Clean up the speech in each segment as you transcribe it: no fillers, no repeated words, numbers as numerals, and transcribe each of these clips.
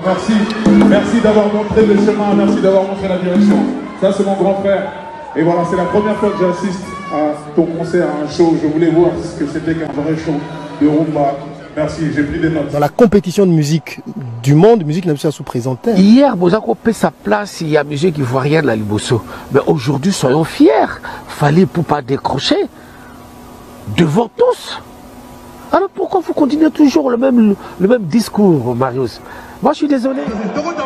Merci, merci d'avoir montré le chemin, merci d'avoir montré la direction. Ça c'est mon grand frère. Et voilà, c'est la première fois que j'assiste à ton concert, à un show. Je voulais voir ce que c'était qu'un vrai show de rumba. Merci, j'ai pris des notes. Dans la compétition de musique du monde, musique n'a pas sous-présenté. Hier, Bozako paie sa place, il y a musique ivoirienne la Liboso. Mais aujourd'hui, soyons fiers. Fallait pour pas décrocher devant tous. Alors pourquoi vous continuez toujours le même discours, Marius? Moi, je suis désolé. Il faut rendre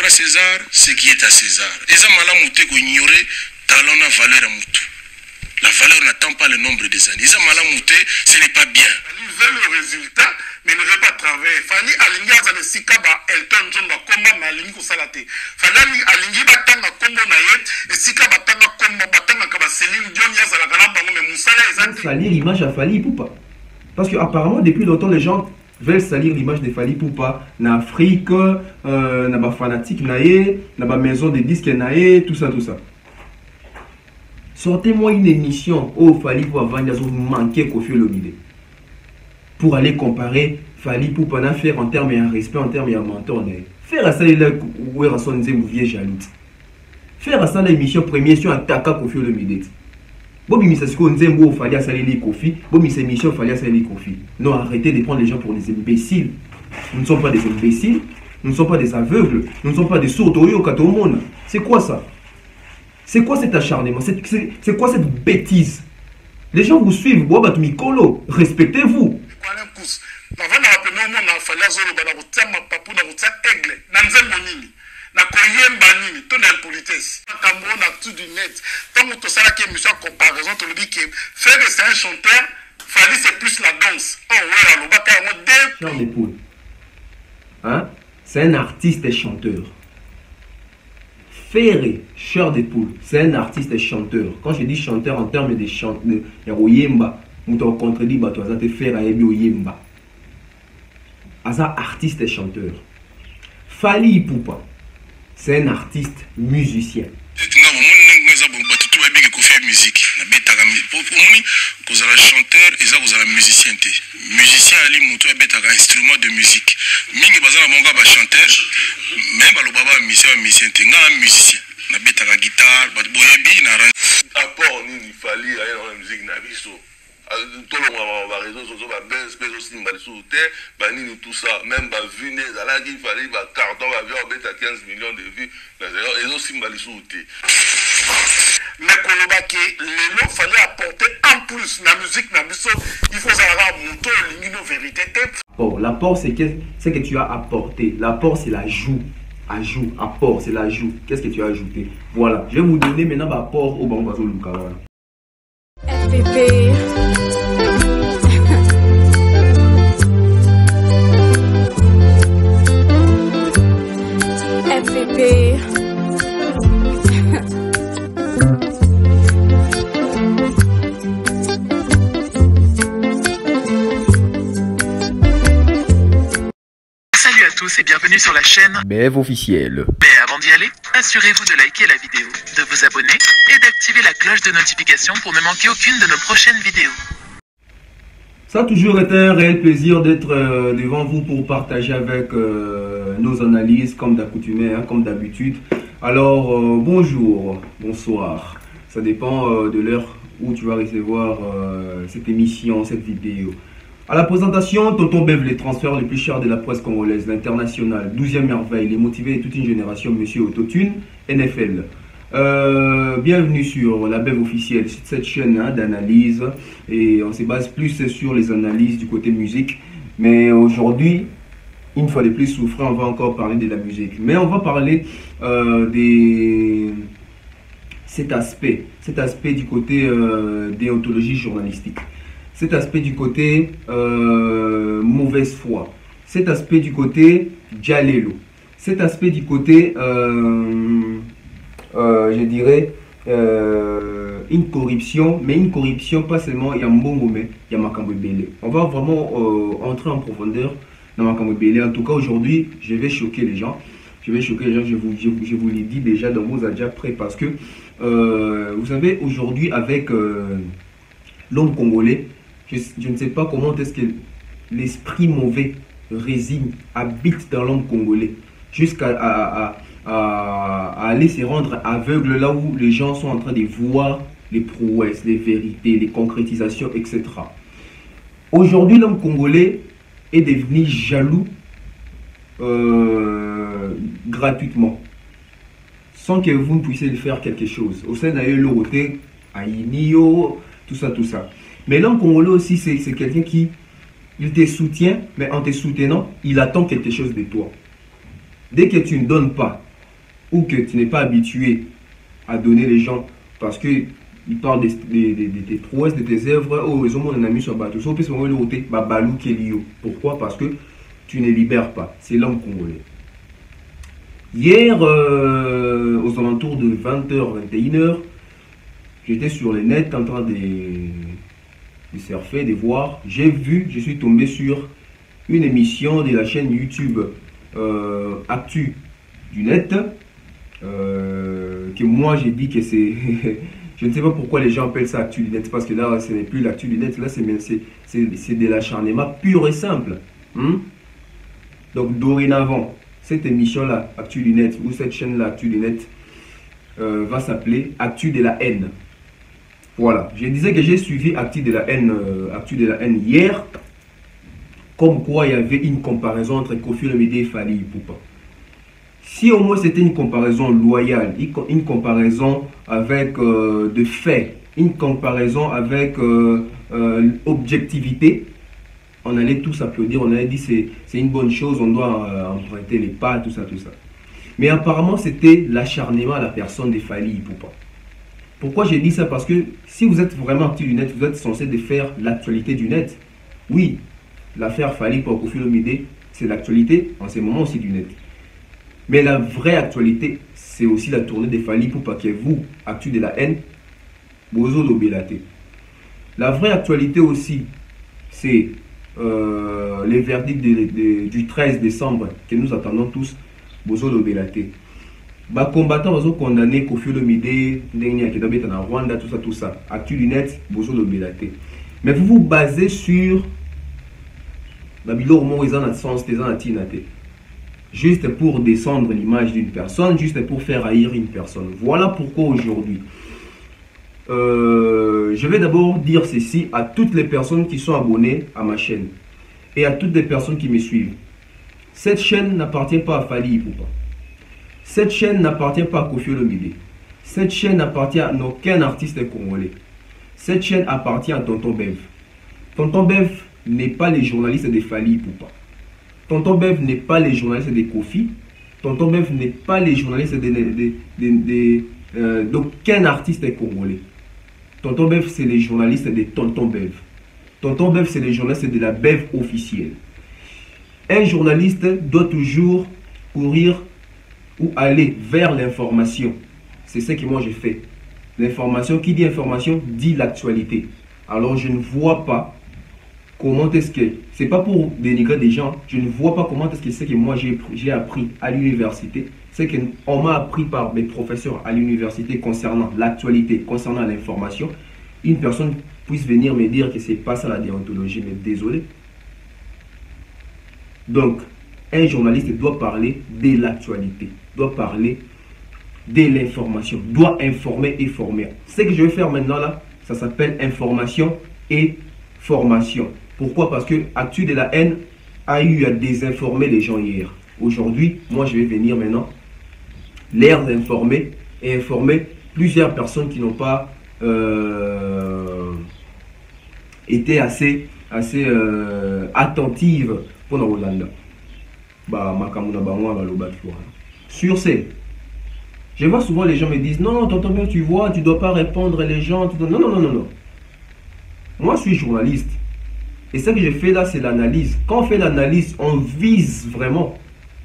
à César ce qui est à César. Et ça m'a l'amour qu'on ignorait talent na valeur à moutou. La valeur n'attend pas le nombre des années. Ça m'a l'amour ce n'est pas bien. Ils veulent le résultat, mais ne veulent pas travailler. Fanny alingi à le sikaba Elton John va combat mais alingi ko salate. Fanny alingi batanga combo na yet et sikaba batanga combo batanga kaba Céline Dion ya za la grande bango mais musala ezanti. Salir l'image à Fally Ipupa. Parce que apparemment depuis longtemps les gens veulent salir l'image de Fally Ipupa na Afrique, na ba fanatique naé, na ba maison de disques naé, tout ça. Sortez-moi une émission où Fally Ipupa vendre manquer Koffi Olomide. Pour aller comparer Fally Ipupa na faire en termes de respect, en termes de mentor. Faire à ça là où est son vieux jaloux. Faire à ça l'émission première sur attaquer Koffi Olomide. Bobi Misa Siko Nzembo fallait salir Koffi, Bobi Misa Michel fallait salir Koffi. Non, arrêtez de prendre les gens pour des imbéciles. Nous ne sommes pas des imbéciles, nous ne sommes pas des aveugles, nous ne sommes pas des sourds au monde. C'est quoi ça? C'est quoi cet acharnement? C'est quoi cette bêtise? Les gens vous suivent, respectez-vous. Na koyemba nini to na impolitesse kambo na tout du net tant que ça là qui émission comparaison to le dit que faire c'est un chanteur Fally c'est plus la danse oh ouais alors baka mo deux Charles Depoule hein c'est un artiste et chanteur. Ferré Charles Depoule c'est un artiste et chanteur. Quand je dis chanteur en termes de chant de oyemba muto contredit ba to za te faire ayebi oyemba asa artiste et chanteur. Fally Ipupa c'est un artiste musicien. Chanteur et ça vous avez musicien. Musicien ali muto abetaka instrument de musique. Mingi bazana monga ba chanteur même ba lobaba musicien nga musicien. Na betaka guitare ba boyebi na apport ni Fally aye na musique na biso. Tout le monde va réseau sur ba buzz peso simba sur terre ba nini tout ça même ba vu né ala qui Fally ba carton va voir beta 15 millions de vues et zo simba sur terre. Mais kolobaki lelo fallait apporter en plus la musique na biso il faut savoir monter l'ingino vérité. Oh, l'apport c'est que tu as apporté. L'apport c'est l'ajout. Apport c'est l'ajout. Qu'est-ce que tu as ajouté? Voilà, je vais vous donner maintenant l'apport au Bambazo Luka. FPP. FPP. Salut à tous et bienvenue sur la chaîne BF officiel. Mais avant d'y aller, assurez-vous de liker la vidéo, de vous abonner et d'activer la cloche de notification pour ne manquer aucune de nos prochaines vidéos. Ça a toujours été un réel plaisir d'être devant vous pour partager avec nos analyses comme d'accoutumé, hein, comme d'habitude. Alors bonjour, bonsoir, ça dépend de l'heure où tu vas recevoir cette émission, cette vidéo. À la présentation, Tonton Bev, les transferts les plus chers de la presse congolaise, l'international, 12e merveille, les motivés de toute une génération, Monsieur Autotune, NFL. Bienvenue sur la Bev officielle, cette chaîne hein, d'analyse. Et on se base plus sur les analyses du côté musique. Mais aujourd'hui, une fois de plus souffrant, on va encore parler de la musique. Mais on va parler cet aspect du côté déontologie journalistique. Cet aspect du côté mauvaise foi, cet aspect du côté Jalelo, cet aspect du côté, je dirais, une corruption, mais une corruption pas seulement il y a Mbongo, mais il y a Makambo Bele. On va vraiment entrer en profondeur En tout cas, aujourd'hui, je vais choquer les gens. Je vous l'ai dit déjà, donc vous êtes déjà prêts parce que, vous savez, aujourd'hui, avec l'homme congolais, je ne sais pas comment est-ce que l'esprit mauvais résine, habite dans l'homme congolais, jusqu'à aller se rendre aveugle là où les gens sont en train de voir les prouesses, les vérités, les concrétisations, etc. Aujourd'hui, l'homme congolais est devenu jaloux gratuitement, sans que vous ne puissiez faire quelque chose. Au sein de Aïnio, tout ça. Mais l'homme congolais aussi, c'est quelqu'un qui il te soutient, mais en te soutenant, il attend quelque chose de toi. Dès que tu ne donnes pas, ou que tu n'es pas habitué à donner les gens, parce que il parle de tes prouesses, de tes œuvres, oh, ils ont mon ami sur bateau. Pourquoi? Parce que tu ne libères pas. C'est l'homme congolais. Hier, aux alentours de 20h, 21h, j'étais sur le net en train de surfer, de voir. Je suis tombé sur une émission de la chaîne YouTube Actu du Net, que moi j'ai dit que c'est... Je ne sais pas pourquoi les gens appellent ça Actu du Net, parce que là, ce n'est plus l'Actu du Net, là, c'est de l'acharnement pur et simple. Donc, dorénavant, cette émission-là, Actu du Net, ou cette chaîne-là, Actu du Net, va s'appeler Actu de la haine. Voilà. Je disais que j'ai suivi Actu de la haine hier, comme quoi il y avait une comparaison entre Koffi Olomide et Fally Ipupa. Si au moins c'était une comparaison loyale, une comparaison avec de faits, une comparaison avec objectivité, on allait tous applaudir, on allait dire c'est une bonne chose, on doit emprunter les pas, tout ça. Mais apparemment c'était l'acharnement à la personne de Fally Ipupa. Pourquoi j'ai dit ça? Parce que si vous êtes vraiment actif du net, vous êtes censé de faire l'actualité du net. Oui, l'affaire Fally Ipupa Koffi Olomide, c'est l'actualité en ce moment aussi du net. Mais la vraie actualité, c'est aussi la tournée de Fally Ipupa que vous, Actu de la haine, Bozo Lobelate. La vraie actualité aussi, c'est les verdicts du 13 décembre que nous attendons tous, Bozo Lobelate. Les combattants ont condamné Koffi Olomide, Rwanda, tout ça. Actu du net, Bozo Lobelate. Mais vous vous basez sur la juste pour descendre l'image d'une personne, juste pour faire haïr une personne. Voilà pourquoi aujourd'hui, je vais d'abord dire ceci à toutes les personnes qui sont abonnées à ma chaîne et à toutes les personnes qui me suivent. Cette chaîne n'appartient pas à Fally Ipupa. Cette chaîne n'appartient pas à Koffi Olomide. Cette chaîne n'appartient à aucun artiste congolais. Cette chaîne appartient à Tonton Bev. Tonton Bev n'est pas les journalistes de Fally Ipupa. Tonton Bev n'est pas les journalistes de Koffi. Tonton Bev n'est pas les journalistes d'aucun artiste congolais. Tonton Bev, c'est les journalistes de Tonton Bev. Tonton Bev, c'est les journalistes de la Bev officielle. Un journaliste doit toujours courir ou aller vers l'information. C'est ce que moi j'ai fait. L'information, qui dit information, dit l'actualité. Alors je ne vois pas comment est-ce que, c'est pas pour dénigrer des gens, je ne vois pas comment est-ce que c'est que moi j'ai appris à l'université, c'est qu'on m'a appris par mes professeurs à l'université concernant l'actualité, concernant l'information. Une personne puisse venir me dire que c'est pas ça la déontologie, mais désolé. Donc, un journaliste doit parler de l'actualité, doit parler de l'information, doit informer et former. Ce que je vais faire maintenant là, ça s'appelle information et formation. Pourquoi? Parce que Actu de la haine a eu à désinformer les gens hier. Aujourd'hui, moi je vais venir maintenant l'air d'informer et informer plusieurs personnes qui n'ont pas été assez attentives pour la Hollande. Sur ce, je vois souvent les gens me disent non, tonton bien, tu vois, tu ne dois pas répondre les gens. Non. Moi, je suis journaliste. Et ce que je fais là, c'est l'analyse. Quand on fait l'analyse, on vise vraiment.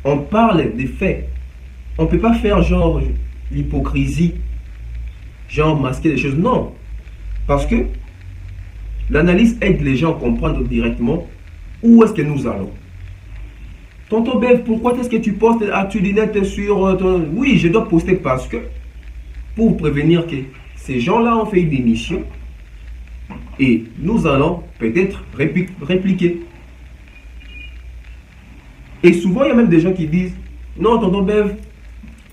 On parle des faits. On ne peut pas faire genre l'hypocrisie, genre masquer les choses. Non. Parce que l'analyse aide les gens à comprendre directement où est-ce que nous allons. Tonton Bev, pourquoi est-ce que tu postes Actu du Net sur ton... Oui, je dois poster parce que, pour vous prévenir que ces gens-là ont fait une émission et nous allons peut-être répliquer. Et souvent, il y a même des gens qui disent, non, Tonton Bev,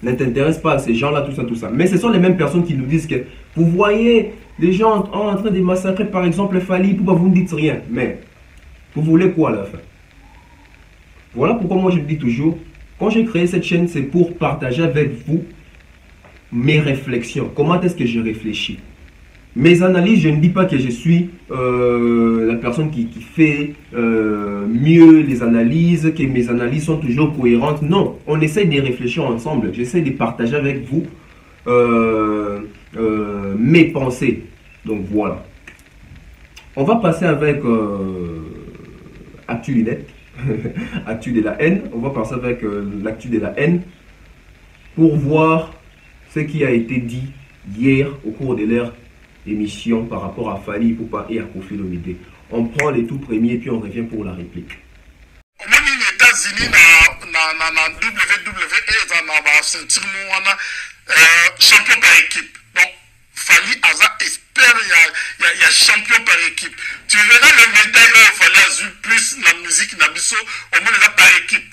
ne t'intéresse pas à ces gens-là, tout ça, tout ça. Mais ce sont les mêmes personnes qui nous disent que, vous voyez, les gens en train de massacrer, par exemple, Fally, pourquoi vous ne dites rien? Mais, vous voulez quoi à la fin? Voilà pourquoi moi je dis toujours, quand j'ai créé cette chaîne, c'est pour partager avec vous mes réflexions. Comment est-ce que je réfléchis? Mes analyses, je ne dis pas que je suis la personne qui fait mieux les analyses, que mes analyses sont toujours cohérentes. Non, on essaie de réfléchir ensemble. J'essaie de partager avec vous mes pensées. Donc voilà. On va passer avec Actu du Net. Actu de la haine. On va passer avec l'actu de la haine pour voir ce qui a été dit hier au cours de leur émission par rapport à Fally Ipupa et à Koffi Olomide. On prend les tout premiers puis on revient pour la réplique. Les États-Unis na WWE na ceinture champion par équipe. Donc Fally Aza espère il y a champion par équipe. Tu verras le médaille où Fally Aza plus la musique Nabiso au moins là par équipe.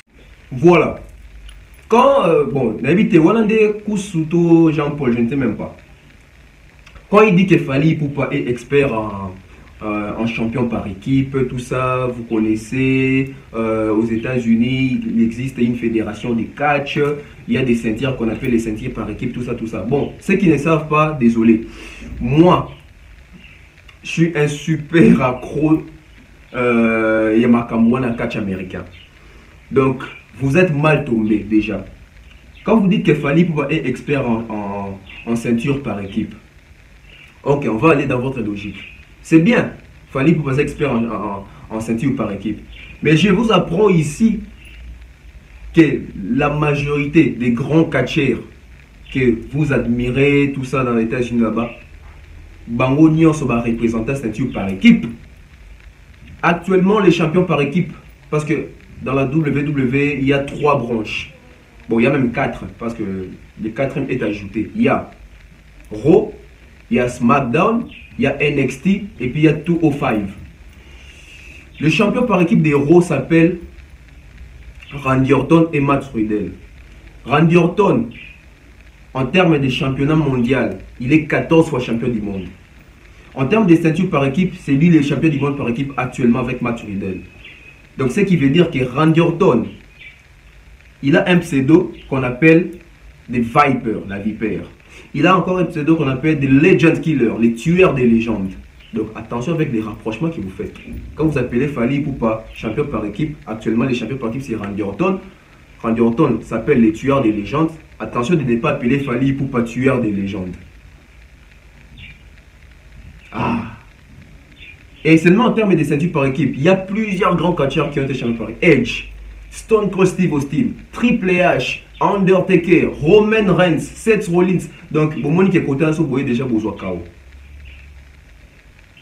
Voilà. Quand bon, n'habitez Wallandé Kusuto Jean-Paul, je ne sais même pas. Quand il dit que Fally Ipupa est expert en champion par équipe, tout ça, vous connaissez, aux États-Unis, il existe une fédération de catch, il y a des ceintures qu'on appelle les ceintures par équipe, tout ça, tout ça. Bon, ceux qui ne savent pas, désolé. Moi, je suis un super accro Yamakamwana catch américain. Donc, vous êtes mal tombé déjà. Quand vous dites que Fally Ipupa est expert en ceinture par équipe, ok, on va aller dans votre logique. C'est bien, Fally Ipupa est expert en ceinture par équipe. Mais je vous apprends ici que la majorité des grands catcheurs que vous admirez, tout ça dans les États-Unis là-bas, Bango Nyonso va représenter ceinture par équipe. Actuellement, les champions par équipe, parce que dans la WWE, il y a 3 branches. Bon, il y a même 4, parce que le 4e est ajouté. Il y a Raw, il y a SmackDown, il y a NXT, et puis il y a 205. Le champion par équipe des Raw s'appelle Randy Orton et Matt Riddle. Randy Orton, en termes de championnat mondial, il est 14 fois champion du monde. En termes de ceinture par équipe, c'est lui le champion du monde par équipe actuellement avec Matt Riddle. Donc, ce qui veut dire que Randy Orton, il a un pseudo qu'on appelle des Vipers, la vipère. Il a encore un pseudo qu'on appelle des Legend Killers, les tueurs des légendes. Donc, attention avec les rapprochements que vous faites. Quand vous appelez Fally Ipupa champion par équipe, actuellement, les champions par équipe, c'est Randy Orton. Randy Orton s'appelle les tueurs des légendes. Attention de ne pas appeler Fally Ipupa tueur des légendes. Ah. Et seulement en termes de ceintures par équipe, il y a plusieurs grands catcheurs qui ont été champions par équipe. Edge, Stone Cold Steve Austin, Triple H, Undertaker, Roman Reigns, Seth Rollins. Donc, bon, Monique et Kotan, vous voyez déjà besoin KO.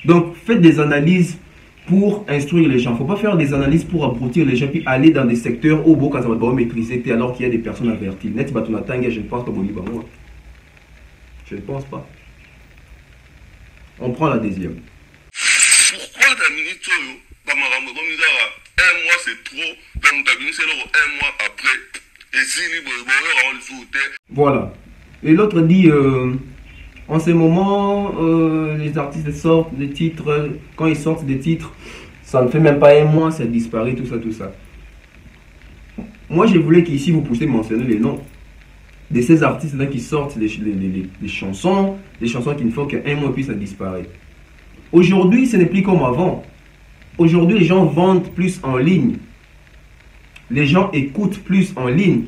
Donc, faites des analyses pour instruire les gens. Il ne faut pas faire des analyses pour abrutir les gens puis aller dans des secteurs où beaucoup ça va maîtriser alors qu'il y a des personnes averties. Net Batonatanga, je ne pense pas Boliba. Je ne pense pas. On prend la deuxième. Pourquoi Dominique Toyo, un mois c'est trop, donc Dominique c'est un mois après, et si il voilà. Et l'autre dit, en ce moment, les artistes sortent des titres, quand ils sortent des titres, ça ne fait même pas un mois, ça disparaît, tout ça, tout ça. Moi, je voulais qu'ici, vous puissiez mentionner les noms de ces artistes-là qui sortent des chansons qui ne font qu'un mois puis ça disparaît. Aujourd'hui, ce n'est plus comme avant. Aujourd'hui, les gens vendent plus en ligne. Les gens écoutent plus en ligne.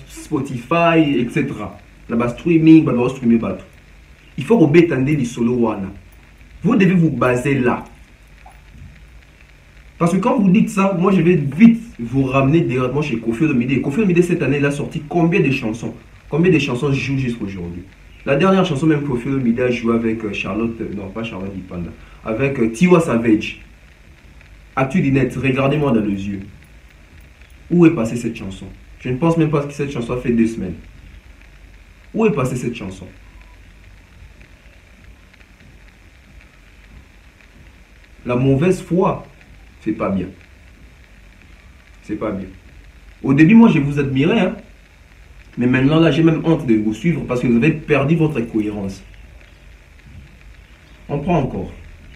Spotify, etc. Streaming, streamer. Il faut que vous les solo wana. Vous devez vous baser là. Parce que quand vous dites ça, moi je vais vite vous ramener directement chez Koffi Olomide. Koffi Olomide cette année, il a sorti combien de chansons? Combien de chansons jouent jusqu'aujourd'hui? La dernière chanson, même Koffi Olomide a joué avec Charlotte, non pas Charlotte Ipanda, avec Tiwa Savage. Actu du Net, regardez-moi dans les yeux. Où est passée cette chanson? Je ne pense même pas que cette chanson a fait 2 semaines. Où est passée cette chanson? La mauvaise foi, c'est pas bien. C'est pas bien. Au début, moi, je vous admirais, hein. Mais maintenant, là, j'ai même honte de vous suivre parce que vous avez perdu votre cohérence. On prend encore.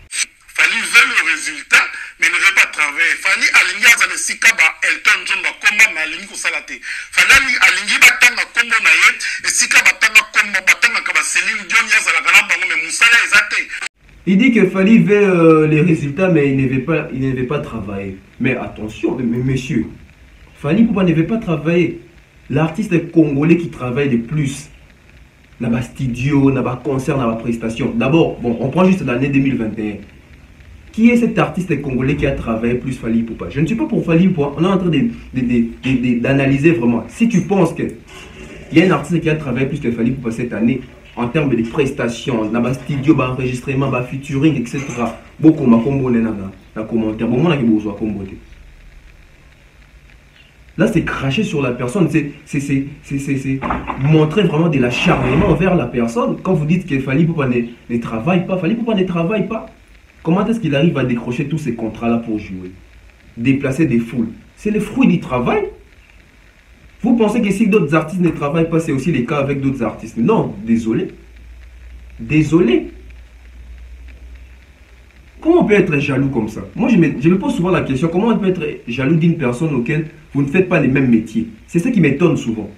Fali veut le résultat, mais ne veut pas travailler. Fali alingi azale sikaba Elton John ba komba na alingi kusalate. Fali alingi batanga kombo na ye, et sikaba batanga kombo batanga kaba Céline Dion yazala kana bango mais musala ezate. Il dit que Fali veut les résultats, mais il ne veut pas travailler. Mais attention, mais messieurs, Fali Poupa ne veut pas travailler. L'artiste congolais qui travaille de plus, n'a pas studio, n'a pas concert, n'a pas prestation. D'abord, bon, on prend juste l'année 2021. Qui est cet artiste congolais qui a travaillé plus Fali Poupa? Je ne suis pas pour Fali Poupa. On est en train d'analyser vraiment. Si tu penses qu'il y a un artiste qui a travaillé plus que Fali Poupa cette année, en termes de prestations, n'a pas studio, enregistrement, featuring, etc. Beaucoup m'a comboné dans commentaire. Bon, moi, je besoin comboter. Là, c'est cracher sur la personne, c'est montrer vraiment de l'acharnement vers la personne. Quand vous dites que Fali Poupa ne travaille pas, Fali Poupa ne travaille pas. Comment est-ce qu'il arrive à décrocher tous ces contrats-là pour jouer? Déplacer des foules. C'est le fruit du travail. Vous pensez que si d'autres artistes ne travaillent pas, c'est aussi le cas avec d'autres artistes? Non, désolé. Désolé. Comment on peut être jaloux comme ça? Moi, je me pose souvent la question, comment on peut être jaloux d'une personne auquel vous ne faites pas les mêmes métiers? C'est ça qui m'étonne souvent.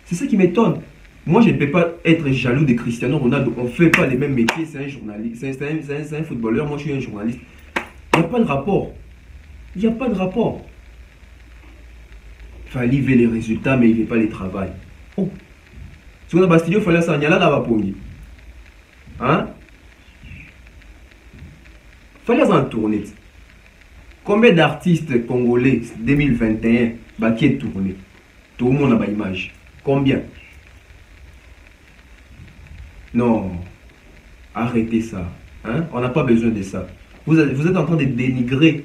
C'est ça qui m'étonne. Moi, je ne peux pas être jaloux de Cristiano Ronaldo. On ne fait pas les mêmes métiers, c'est un journaliste, c'est un footballeur, moi je suis un journaliste. Il n'y a pas de rapport. Il n'y a pas de rapport. Fali veut les résultats, mais il ne veut pas les travail. Oh. Si on a Bastille, il fallait ça, il y a là la vapongi. Hein? Fallait en tourner. Combien d'artistes congolais 2021 qui est tourné? Tout le monde a une image. Combien? Non. Arrêtez ça. Hein? On n'a pas besoin de ça. Vous êtes en train de dénigrer,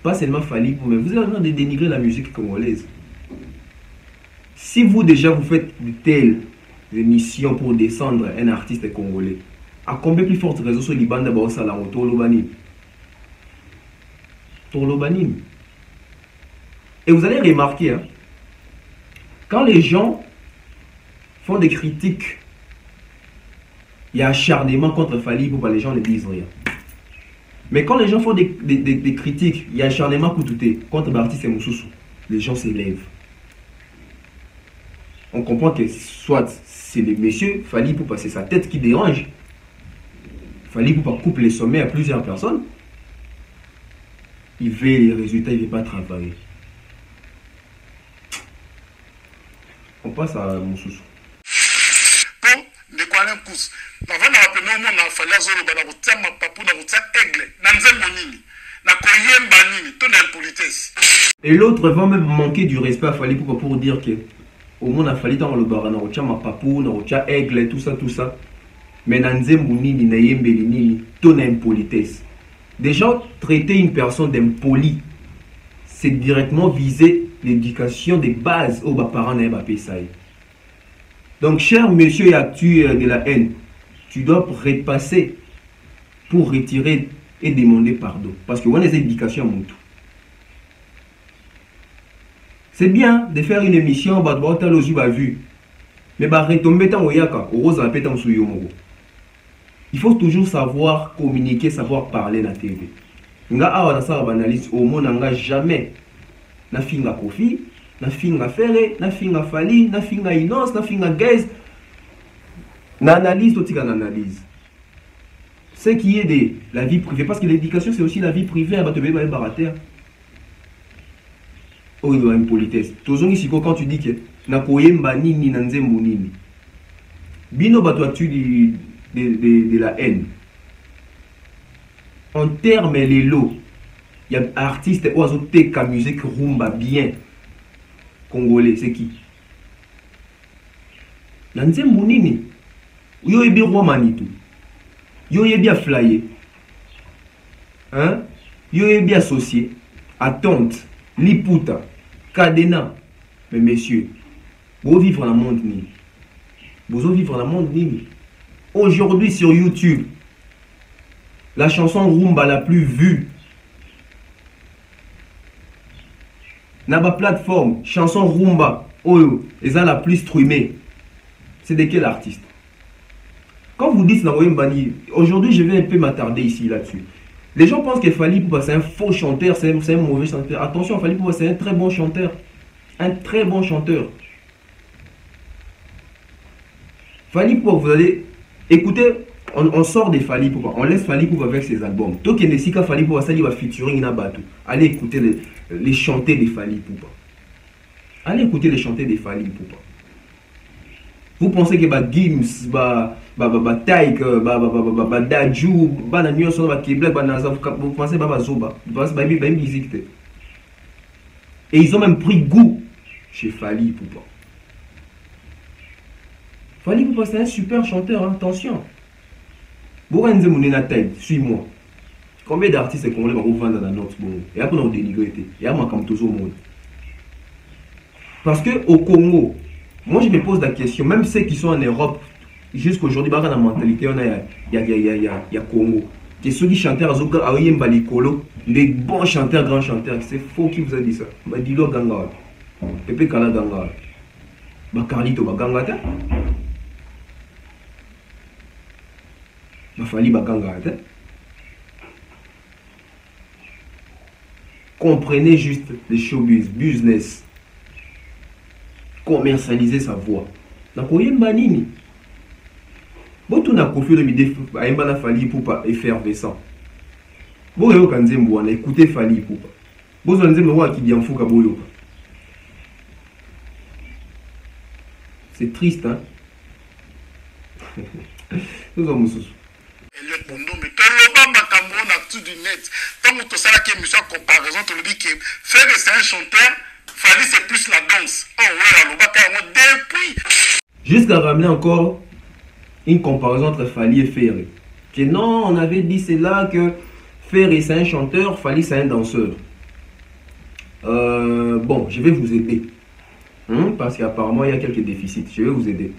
pas seulement Fali, mais vous êtes en train de dénigrer la musique congolaise. Si vous déjà vous faites de telles émissions pour descendre un artiste congolais, à combien plus forte raison sur Liban d'abord ça la Tolobanine? Tolobanine. Et vous allez remarquer, hein, quand les gens font des critiques, il y a acharnement contre Fali Poupa, les gens ne disent rien. Mais quand les gens font des critiques, il y a acharnement contre Baptiste et Moussoussou, les gens s'élèvent. On comprend que soit c'est le monsieur Fali Poupa, c'est sa tête qui dérange. Fali Poupa coupe les sommets à plusieurs personnes. Il veut les résultats, il ne veut pas travailler. On passe à Moussoussou. Pour de quoi un pouce. Avant de rappeler au monde, il fallait que je retienne ma papou, je retienne aigle, nanzembonini, na koyemba nini, tout l'impolitesse. Et l'autre va même manquer du respect à Fali Poupa pour dire que au monde a fallu dans le bar, na retienne ma papou, na retienne aigle, tout ça, tout ça. Mais nanzembonini, na yembeli nini, tout l'impolitesse. Déjà, traiter une personne d'impoli, c'est directement viser l'éducation des bases aux parents et aux. Donc, cher monsieur et actu de la haine, tu dois repasser pour retirer et demander pardon. Parce que on a des éducations à mon tout. C'est bien de faire une émission, mais retomber dans le il faut toujours savoir communiquer, savoir parler dans la TV. Nga awa na sa analyse au monde nga jamais na finga Kofi, na finga Ferré, na finga Fali, na finga Inos, na finga Gaze. Na analyse tout na analyse. Ce qui est de la vie privée parce que l'éducation c'est aussi la vie privée à battre barater. Oh il doit une politesse. Toujours ici quand tu dis que na koyemba nini na nzembo nini. Bino bato tu de la haine. En termes les lots, il y a un artiste oazoteka musique rumba bien congolais, c'est qui? Nanze Mounini. Yo ebi roi Manitou. Yo ebi a flyer. Hein? Yo ebi associé. Attente. Liputa, Cadena. Mais messieurs, vous vivre dans le monde ni. Vous vivre dans le monde ni. Aujourd'hui sur YouTube, la chanson Rumba la plus vue. Dans ma plateforme, chanson Rumba, oh, et ça la plus streamée. C'est de quel artiste? Quand vous dites aujourd'hui je vais un peu m'attarder ici là-dessus. Les gens pensent que Fally Ipupa c'est un faux chanteur, c'est un mauvais chanteur. Attention, Fally Ipupa c'est un très bon chanteur. Un très bon chanteur. Fally Ipupa, vous allez écouter, on sort des Fally Ipupa, on laisse Fally Ipupa avec ses albums. Tout qui est Fally Ipupa, ça il va featuring na bateau. Allez écouter les chanter des Fally Ipupa. Allez écouter les chanter des Fally Ipupa. Vous pensez que Gims, Taïk, Dajou, Bananio, Québec, vous pensez que Zoba, vous pensez que musique. Et ils ont même pris goût chez Fally Ipupa. Fally Ipupa c'est un super chanteur, hein, attention. Boranze Mounena Taïk, suis-moi. Combien d'artistes congolais vont vendre dans notre monde? Et après on dénigre, et après on tout au monde. Parce que au Congo, moi je me pose la question, même ceux qui sont en Europe, jusqu'aujourd'hui, dans la mentalité, il y a Congo. Et ceux qui chantent à les bons chanteurs, grands chanteurs, c'est faux qui vous a dit ça. Dilo Ganga, Pepe Kala Ganga, Carlito Ganga, Fally Ganga. Comprenez juste les showbiz, business. Commercialiser sa voix. Donc, vous voyez, Banini. Bon, tout n'a confié le midi à Fally Ipupa effervescent. Bon, vous avez écouté Fally Ipupa. Bon, vous avez dit qui dit en fou Kaboyo. C'est triste, hein? Nous avons sous. Elliot Bondo, mais quand l'on va Cameroun à tout du net, tant que ça qui est mission comparaison, tu le dis que faire c'est un chanteur. Fally c'est plus la danse. Oh ouais, on va carrément depuis. Jusqu'à ramener encore une comparaison entre Fally et Ferré. Que non, on avait dit c'est là que Ferré c'est un chanteur, Fally c'est un danseur. Bon, je vais vous aider. Parce qu'apparemment il y a quelques déficits. Je vais vous aider.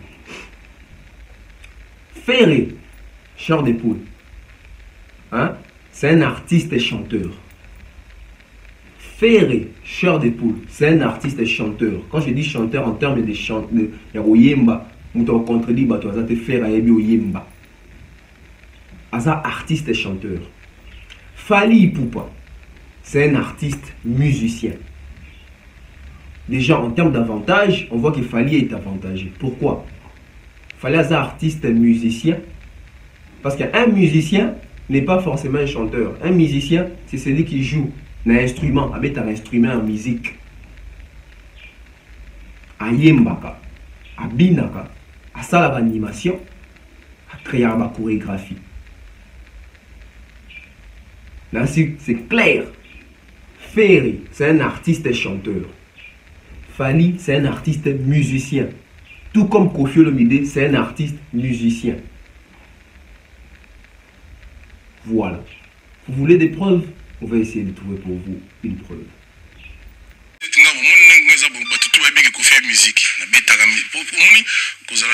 Ferré, Charles des Poules, c'est un artiste et chanteur. Ferré, Charles des Poules, c'est un artiste et chanteur. Quand je dis chanteur en termes de chant, il y a Oyemba, nous t'en contredit, tu as te faire à Oyemba. Asa artiste et chanteur. Fally Ipupa, c'est un artiste musicien. Déjà en termes d'avantage, on voit que Fally est avantagé. Pourquoi? Fally est un artiste musicien. Parce qu'un musicien n'est pas forcément un chanteur. Un musicien, c'est celui qui joue un instrument, avec un instrument en musique. A yembaka, a binaka, a salaba animation, a créer ma chorégraphie. Là, c'est clair. Ferré, c'est un artiste et chanteur. Fally, c'est un artiste musicien. Tout comme Koffi Olomide, c'est un artiste musicien. Voilà. Vous voulez des preuves? On va essayer de trouver pour vous une preuve.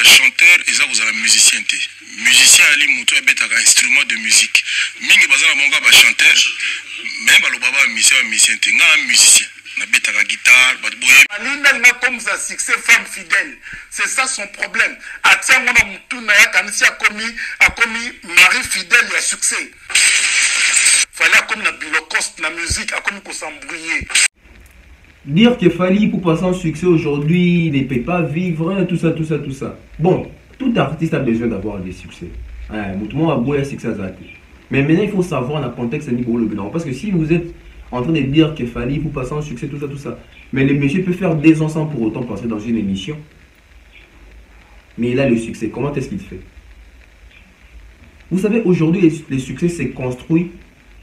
Chanteur et ça vous avez musicien. Musicien ali muto abetaka instrument de musique. Mingi bazana monga ba chanteur, même ba baba musicien nga musicien. Na betaka guitare, ba boye. Alinda nga comme ça succès femme fidèle. C'est ça son problème. Atia mona mutu na ya kanisi a commis mari fidèle ya succès. Fallait comme la bilocoste la musique a comme qu'on s'embrouiller. Dire que Fally pour passer en succès aujourd'hui, il ne peut pas vivre, tout ça. Bon, tout artiste a besoin d'avoir des succès. Tout le monde a beau un succès. Mais maintenant, il faut savoir dans le contexte niveau le bilan. Parce que si vous êtes en train de dire que Fally pour passer en succès, tout ça. Mais le monsieur peut faire des ans sans pour autant passer dans une émission. Mais il a le succès. Comment est-ce qu'il fait? Vous savez, aujourd'hui, le succès se construit,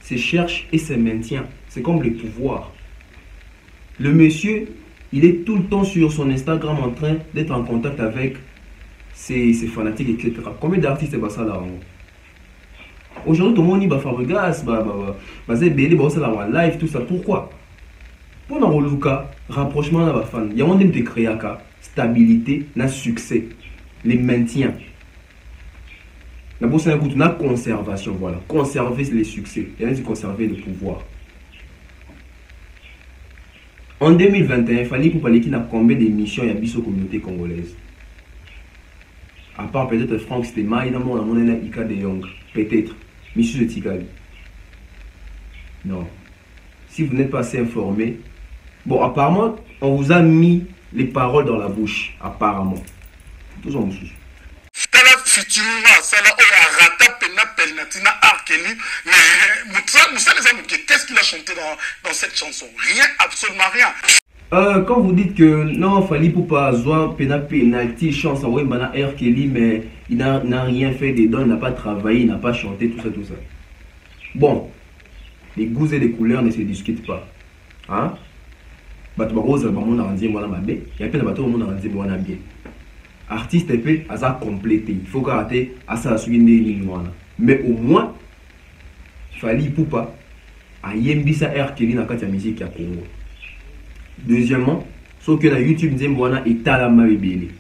se cherche et se maintient. C'est comme le pouvoir. Le monsieur, il est tout le temps sur son Instagram en train d'être en contact avec ses fanatiques, etc. Combien d'artistes est ça là? Aujourd'hui, tout le monde va faire regarder, live, tout ça. Pourquoi? Pour le cas, rapprochement de la fan, il y a un de créer stabilité, na succès, les maintiens. La bourse est une conservation, voilà. Conserver les succès, il y a de conserver le pouvoir. En 2021, il fallait pour parler qu'il y a combien d'émissions il y a bis aux communautés congolaises. À part peut-être Franck Stema, il y a un Ika de Young, peut-être. Monsieur de Tigali. Non. Si vous n'êtes pas assez informé, bon, apparemment, on vous a mis les paroles dans la bouche, apparemment. Tous en dessous. Qu'est-ce qu'il a chanté dans cette chanson? Rien, absolument rien. Quand vous dites que non, Fally Ipupa Zoa penalty chance à Wembana R. Kelly, mais il n'a rien fait dedans, il n'a pas travaillé, il n'a pas chanté, tout ça, tout ça. Bon, les goûts et les couleurs ne se discutent pas. Hein? Artiste épée, à ça complété. Il faut garder à ça suivre. Mais au moins, Fally Ipupa a yembisa R. Kelly na kati ya musique ya Congo. Deuxièmement, sauf que la YouTube Nzembwana est à la mabébélé.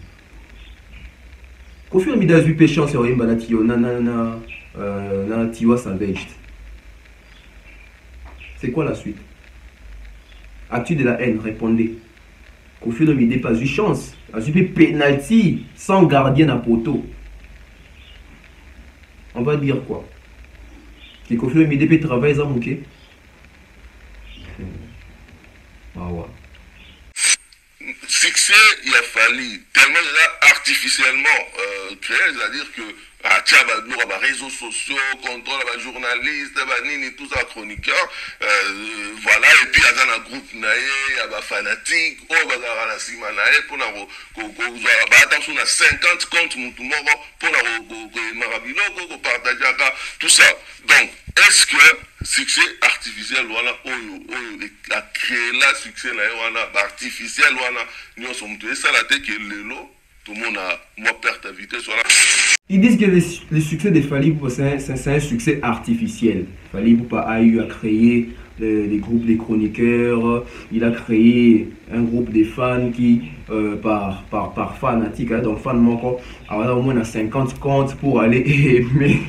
Kofi Olomide a eu chance sur Yemba Tio na Tiwa Savage. C'est quoi la suite? Actu de la haine, répondez. Kofi Olomide n'a pas eu chance. A eu penalty sans gardien à poteau. On va dire quoi? Que Kofi Olomide peut travailler sans mouquet. Ah ouais. Succès, il a fallu tellement déjà artificiellement créé, c'est-à-dire que nous avons les réseaux sociaux, contrôle les journalistes, tout ça, chroniqueurs, voilà, et puis il y a un groupe, il y a des fanatiques, il y a des simanaïs, pour attention, on a 50 comptes, pour partager tout ça. Donc, est-ce que succès artificiel, voilà, a créé la succès, artificiel, voilà, nous sommes tous ça, la tête qui est le lot. Tout le monde a moi perte à vitesse. Voilà. Ils disent que le succès de Fally Ipupa c'est un succès artificiel. Fally Ipupa a eu à créer des groupes de chroniqueurs, il a créé un groupe de fans qui, par fanatique, hein, donc fan manquant, alors au moins 50 comptes pour aller aimer.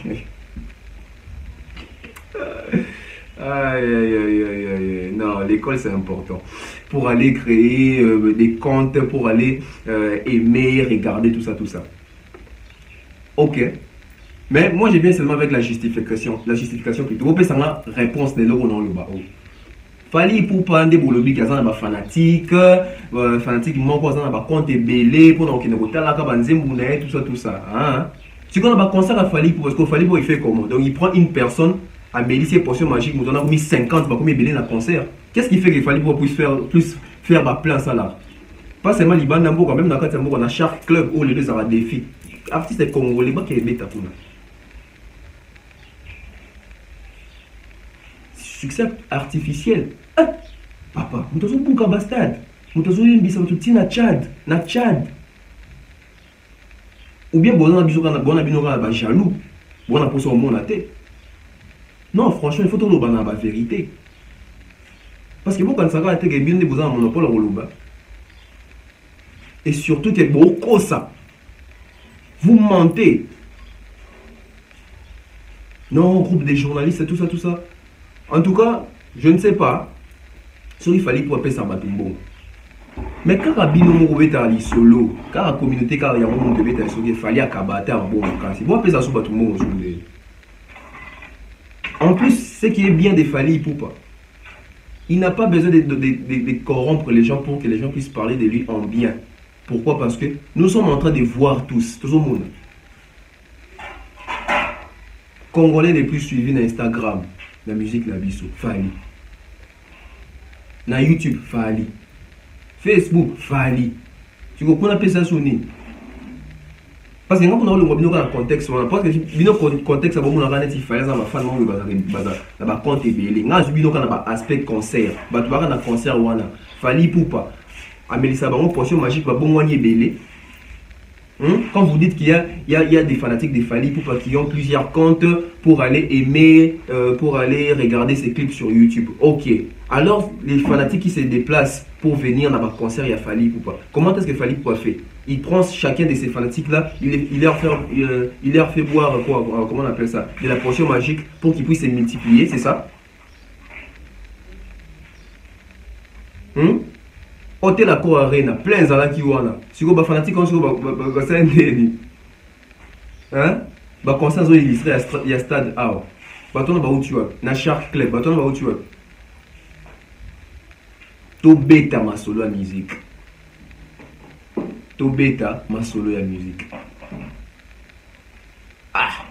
Aïe. Non, l'école c'est important. Pour aller créer des comptes, pour aller aimer, regarder, tout ça. Ok. Mais moi, je viens seulement avec la justification. La justification plutôt. Vous pouvez savoir la réponse de l'euro dans le bas. Fally Ipupa des bolobi qui sont fanatique, fanatique qui manquent dans compte belé pour nous qui ne votent là tout ça. Hein? Si on a un concert à Fally Ipupa, parce que Fally Ipupa il fait comment? Donc il prend une personne. Amélie, c'est potion magique, nous avons mis 50, combien belé dans le concert. Qu'est-ce qui fait qu'il fallait pour plus faire ma place à là? Pas seulement Liban Nambo, quand même dans le on a chaque club où les deux ont des défis. Artiste congolais, qui est bête à tout. Succès artificiel. Ah, papa, nous avons beaucoup de stade. Nous avons une bise na Tchad. Ou bien bon on jaloux. Bon on a au monde à tête. Non, franchement, il faut tout le la vérité. Parce que vous, quand ça va être bien, vous avez un monopole au Louba. Et surtout que beaucoup ça. Vous mentez. Non, groupe des journalistes, tout ça. En tout cas, je ne sais pas. Si il fallait pour appeler ça Batumbo. Mais quand Rabino est solo, quand la communauté, quand il y a un monde de solo, il fallait acabater un bon cas. Si vous appelez ça sur Batumbo, en plus, ce qui est bien de Fally Ipupa, il n'a pas besoin de corrompre les gens pour que les gens puissent parler de lui en bien. Pourquoi? Parce que nous sommes en train de voir tous, tout le monde. Congolais les plus suivis sur Instagram, la musique Nabiso, Fally. Na YouTube, Fally. Facebook, Fally. Tu comprends qu'on appelle ça Sony? Parce que quand on a le contexte, parce que le contexte, c'est bon, on a il fallait avoir fan, on a compte belé. On a un aspect concert, on a un concert, Fally Ipupa. Amélie Sabaron, potion magique, on a belé. Quand vous dites qu'il y a des fanatiques des Fally Ipupa qui ont plusieurs comptes pour aller aimer, pour aller regarder ses clips sur YouTube. Ok. Alors, les fanatiques qui se déplacent pour venir dans un concert, il y a Fally Ipupa. Comment est-ce que Fally Ipupa fait? Il prend chacun de ces fanatiques-là, il leur fait boire, quoi, comment on appelle ça? De la potion magique pour qu'ils puissent se multiplier, c'est ça? Hôtel Accor Arena, plein de gens qui ont si vous êtes fanatique, vous êtes un déni. Hein? Bah, concert, il y a stade A. Bâton, où tu as? Na Shark Club, bâton, où tu as? To bêta ma solo à musique. To bêta ma solo à musique. Ah!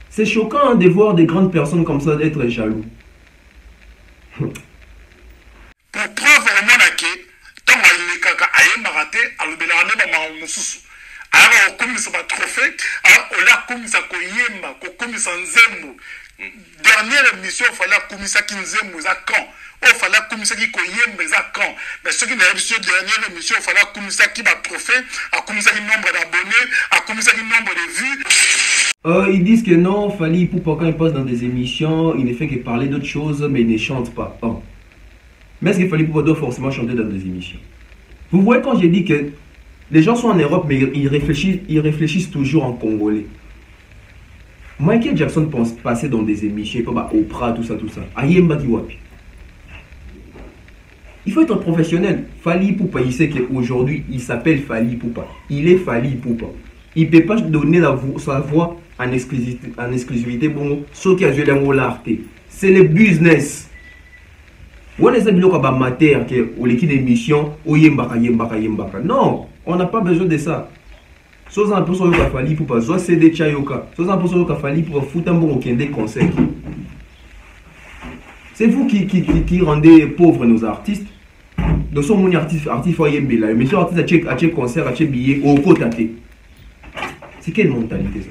C'est choquant de voir des grandes personnes comme ça être jaloux. Pour preuve vraiment que tant que kaka ayembaka te alobelaka nde bamama mosusu ayaka kokomisa batrophée ola akomisa koyemba kokomisa nzembo. Dernière émission ofali akomisaki nzembo eza quand ofali akomisaki koyemba eza quand mais soki na yebiso dernière émission ofali akomisaki batrophée akomisaki nombre d'abonnés akomisaki nombre de vues. Ils disent que non, Fally Ipupa quand il passe dans des émissions, il ne fait que parler d'autres choses, mais il ne chante pas. Oh. Mais est-ce que Fally Ipupa doit forcément chanter dans des émissions? Vous voyez quand j'ai dit que les gens sont en Europe, mais ils réfléchissent toujours en congolais. Michael Jackson pense passer dans des émissions, comme Oprah, tout ça. Ayemba Kiwapi. Il faut être professionnel. Fally Ipupa, il sait qu'aujourd'hui, il s'appelle Fally Ipupa. Il est Fally Ipupa. Il ne peut pas donner sa voix en exclusivité. Bon, ce qui a joué l'art, c'est le business. On est amateur ou l'équipe d'émission, non, on n'a pas besoin de ça. Soit un peu sur le Fally Ipupa, soit c'est des chayoka, soit un peu sur le Fally Ipupa, foutre un bon des conseils. C'est vous qui rendez pauvres nos artistes. Donc, si mon artiste faut yembe là, mais si l'artiste a un concert, a un billet, au côté. C'est quelle mentalité ça?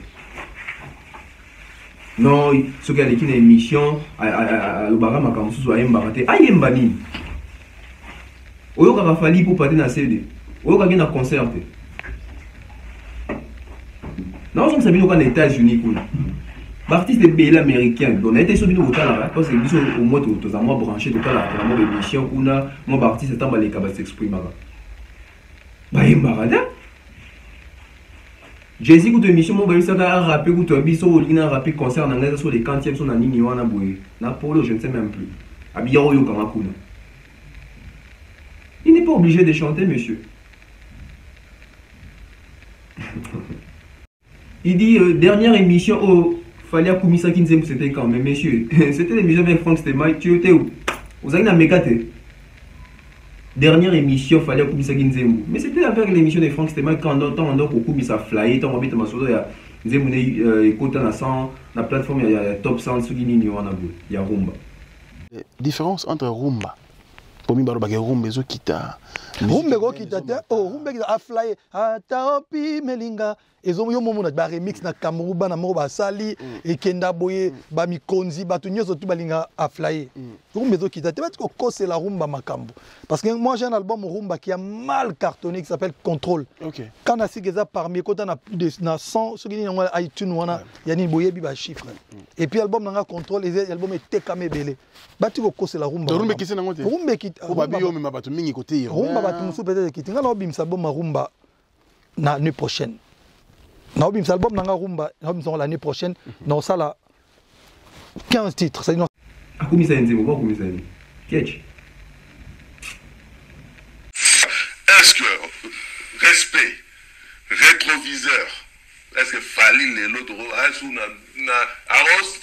Non, ce qui a l'équipe d'émission, le barra makamusu soit yembarate, ayembani. Oyo Fally Ipupa na CD, oyo na concert. Non, je ne sais pas aux États-Unis. L'artiste est belé américain. Donc, on a été sur le côté parce que au moins, tu as branché tout à l'heure. Tu as une émission où mon artiste est en train de s'exprimer. Bah, il m'a dit. J'ai dit que tu as une émission, mon gars, ça a rappelé que tu as vu un rappel concert sur les quantièmes, sur la ligne, on a boué. Napolo, je ne sais même plus. Abiyaro Yokamakuna. Il n'est pas obligé de chanter, monsieur. Il dit, dernière émission au Fally Akumisa Kinzem, c'était quand? Mais messieurs, c'était l'émission avec Franck Stemai, tu étais où? Vous avez une mécate. Dernière émission Fally Akumisa Kinzem. Mais c'était avec l'émission de Franck Stemai quand on a Kumisa Flyer, on a mis Masodo, il y a écoute la plateforme, il y a Top Sound, il y a Rumba. Différence entre Rumba. Pomi baro bage rumba ezo kita. Rumba go kita te. Oh, rumba kita afly. Ataopi melinga. Ezo yo momo na ba remix na Cameroun ba na mo ba sali e kenda boye ba mikonzi ba tunyo zo tu balinga afly. Rumba ezo kita te. Parce que c'est la rumba makambo. Parce que moi j'ai un album rumba qui a mal cartonné qui s'appelle Contrôle. OK. Quand on a sigeza parmi quand on a plus de 100 sur iTunes wana yani boye bi ba chiffre. Et puis l'album nanga Contrôle et l'album est tekame belé. Bati ko c'est la rumba. Rumba qui c'est na ngote. Rumba qui Obabiyo me bato mingi côté. Rumba batu musu peut-être qui tinga na obim album rumba na l'année prochaine. Na obim album nanga rumba, na obim l'année prochaine, na ça la 15 titres, ça Akumisa nzemo ba kumisa ni. Ketch. Est-ce que respect rétroviseur est-ce que Fally l'autre na aros